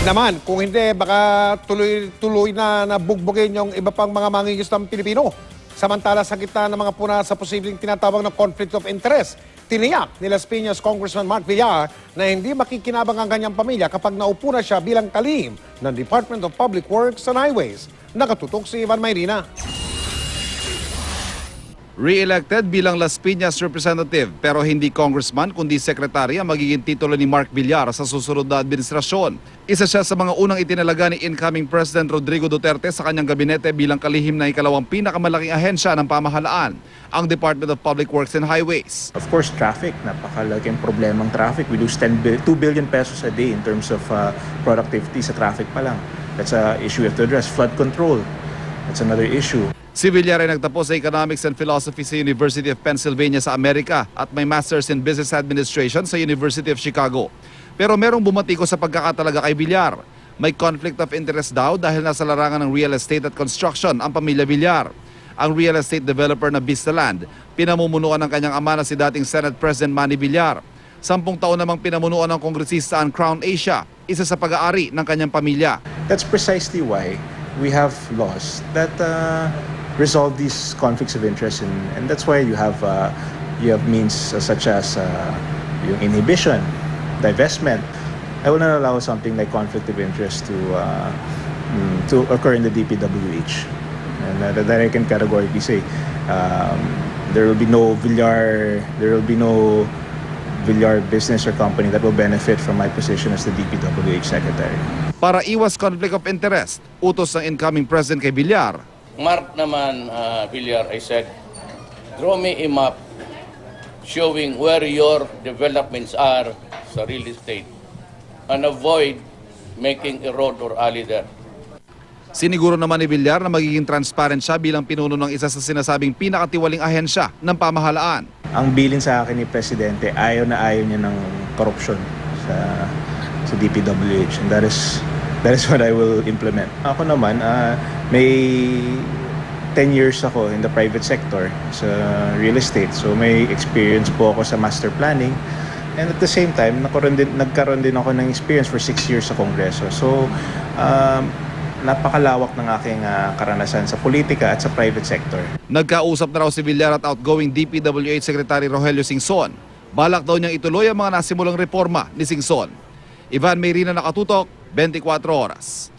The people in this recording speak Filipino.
naman, kung hindi, baka tuloy-tuloy na nabugbugin yung iba pang mga mangingisdang Pilipino. Samantala sa gitna ng mga puna sa posibleng tinatawag na conflict of interest, tiniyak ni Las Piñas Congressman Mark Villar na hindi makikinabang ang kanyang pamilya kapag naupo na siya bilang kalihim ng Department of Public Works and Highways. Nakatutok si Ivan Mayrina. Re-elected bilang Las Piñas representative pero hindi congressman kundi sekretary ang magiging titulo ni Mark Villar sa susunod na administrasyon. Isa siya sa mga unang itinalaga ni incoming President Rodrigo Duterte sa kanyang gabinete bilang kalihim na ikalawang pinakamalaking ahensya ng pamahalaan, ang Department of Public Works and Highways. Of course, traffic. Napakalaking problemang traffic. We lose 2 billion pesos a day in terms of productivity sa traffic pa lang. That's an issue we have to address. Flood control. That's another issue. Si Villar ay nagtapos sa Economics and Philosophy sa University of Pennsylvania sa Amerika at may Masters in Business Administration sa University of Chicago. Pero merong bumatiko sa pagkakatalaga kay Villar. May conflict of interest daw dahil nasa larangan ng real estate at construction ang pamilya Villar. Ang real estate developer na Vista Land, pinamumunuan ng kanyang ama na si dating Senate President Manny Villar. 10 taon namang pinamunuan ng kongresista ang Crown Asia, isa sa pag-aari ng kanyang pamilya. That's precisely why we have laws that resolve these conflicts of interest, and that's why you have means such as yung inhibition, divestment. I will not allow something like conflict of interest to occur in the DPWH, and that I can categorically say there will be no Villar business or company that will benefit from my position as the DPWH secretary. Para iwas conflict of interest, utos ng incoming president kay Villar, Mark naman, Villar, I said, draw me a map showing where your developments are sa real estate and avoid making a road or alley there. Siniguro naman ni Villar na magiging transparent siya bilang pinuno ng isa sa sinasabing pinakatiwaling ahensya ng pamahalaan. Ang bilin sa akin ni Presidente, ayaw niya ng korupsyon sa DPWH, and that is what I will implement. Ako naman, may 10 years ako in the private sector sa real estate. So may experience po ako sa master planning. And at the same time, nagkaroon din ako ng experience for 6 years sa Kongreso. So napakalawak ng aking karanasan sa politika at sa private sector. Nagkausap na raw si Villar at outgoing DPWH Secretary Rogelio Singson. Balak daw niyang ituloy ang mga nasimulang reforma ni Singson. Ivan Mayrina, Nakatutok, 24 Oras.